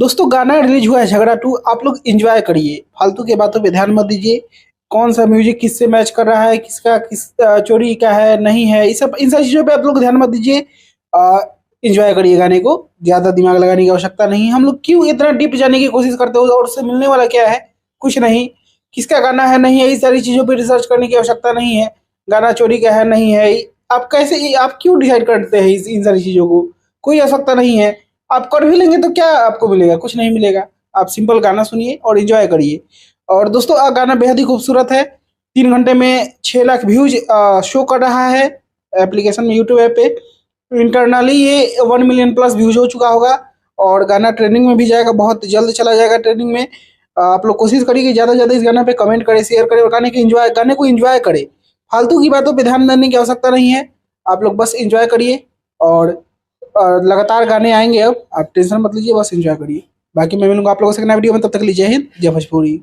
दोस्तों गाना रिलीज हुआ है झगड़ा 2, आप लोग एंजॉय करिए, फालतू की बातों पे ध्यान मत दीजिए। कौन सा म्यूजिक किससे मैच कर रहा है, किसका किस चोरी का है नहीं है, इन सारी चीज़ों पे आप लोग ध्यान मत दीजिए। एंजॉय करिए गाने को, ज़्यादा दिमाग लगाने की आवश्यकता नहीं है। हम लोग क्यों इतना डीप जाने की कोशिश करते हो, और उससे मिलने वाला क्या है, कुछ नहीं। किसका गाना है नहीं है, इस सारी चीज़ों पे रिसर्च करने की आवश्यकता नहीं है। गाना चोरी का है नहीं है, आप क्यों डिसाइड करते हैं इन सारी चीज़ों को, कोई आवश्यकता नहीं है। आप कर भी लेंगे तो क्या आपको मिलेगा, कुछ नहीं मिलेगा। आप सिंपल गाना सुनिए और एंजॉय करिए। और दोस्तों गाना बेहद ही खूबसूरत है। 3 घंटे में 6 लाख व्यूज शो कर रहा है एप्लीकेशन में, यूट्यूब ऐप पे। इंटरनली ये 1 मिलियन प्लस व्यूज हो चुका होगा। और गाना ट्रेंडिंग में भी जाएगा, बहुत जल्द चला जाएगा ट्रेंडिंग में। आप लोग कोशिश करिए कि ज़्यादा से ज़्यादा इस गाने पे कमेंट करें, शेयर करें और गाने को एंजॉय करें। फालतू की बातों पे ध्यान देने की आवश्यकता नहीं है। आप लोग बस एंजॉय करिए। और लगातार गाने आएंगे, अब आप टेंशन मत लीजिए, बस एंजॉय करिए। बाकी मैं मिलूंगा आप लोगों से नया वीडियो में, तब तक के लिए जय हिंद, जय भोजपुरी।